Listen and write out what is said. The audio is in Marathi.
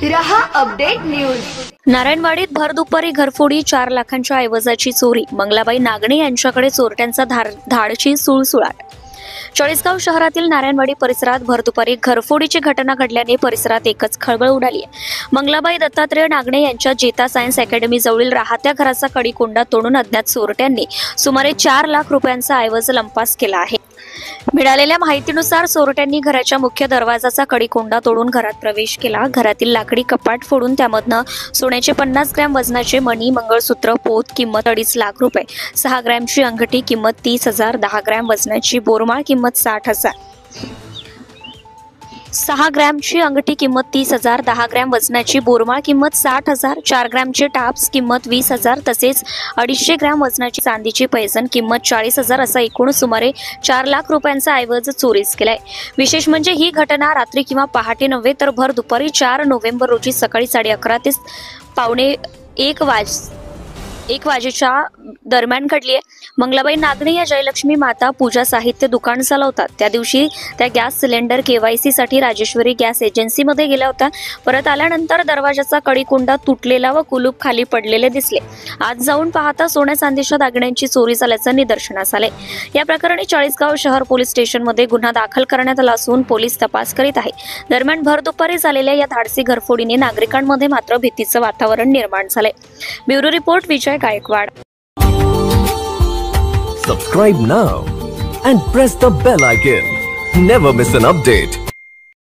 रहा अपडेट न्यूज। नारायणवाडीत भर दुपारी घरफोडी, 4 लाखांच्या ऐवजाची चोरी। मंगलाबाई नागणे यांच्याकडे चोरट्यांचा धाडची सुळसुळाट। चाळीसगाव शहरातील नारायणवाडी परिसरात भर दुपारी घरफोडीची घटना घडल्याने परिसरात एकच खळबळ उडाली आहे। मंगलाबाई दत्तात्रय नागणे यांच्या जेता सायन्स अकॅडमी जवळील राहत्या घराचा कडिकोंडा तोडून अज्ञात चोरट्यांनी सुमारे 4 लाख रुपयांचा ऐवज लंपास केला आहे। मिळालेल्या माहितीनुसार चोरट्यांनी घराच्या मुख्य दरवाजाचा कडिकोंडा तोडून घरात प्रवेश केला। घरातील लाकडी कपाट फोडून त्यामधनं सोन्याचे 50 ग्रॅम वजनाचे मणी, मंगळसूत्र, पोत किंमत 2.5 लाख रुपये, 6 ग्रॅमची अंगठी किंमत 30,000, 10 ग्रॅम वजनाची बोरमाळ किंमत 60,000, 6 ग्रॅमची अंगठी किंमत 30,000, 10 ग्रॅम वजनाची बोरमाळ किंमत 60,000, 4 ग्रॅमचे टाप्स किंमत 20,000 तसेच 250 ग्रॅम वजनाची चांदीची पैजण किंमत 40,000 असा एकूण सुमारे 4 लाख रुपयांचा ऐवज चोरीस केलाय। विशेष म्हणजे ही घटना रात्री किंवा पहाटे नव्हे तर भर दुपारी 4 नोव्हेंबर रोजी सकाळी 11:30 ते पावणे 1 वाजेच्या दरम्यान घडली आहे। मंगलाबाई नागणे या जयलक्ष्मी माता पूजा साहित्य दुकान चालवतात। त्या दिवशी त्या गॅस सिलेंडर KYC साठी राजेश्वरी गॅस एजन्सीमध्ये गेल्या होत्या। परत आल्यानंतर दरवाजाचा कडिकोंडा तुटलेला व कुलूप खाली पडलेले दिसले। आज जाऊन पाहता सोन्या चांदीच्या दागिन्यांची चोरी झाल्याचं निदर्शनास आले। या प्रकरणी चाळीसगाव शहर पोलीस स्टेशनमध्ये गुन्हा दाखल करण्यात आला असून पोलीस तपास करीत आहे। दरम्यान भर दुपारी झालेल्या या धाडसी घरफोडीने नागरिकांमध्ये मात्र भीतीचं वातावरण निर्माण झाले। Bureau report Vijay Gaikwad. Subscribe now and press the bell icon. Never miss an update.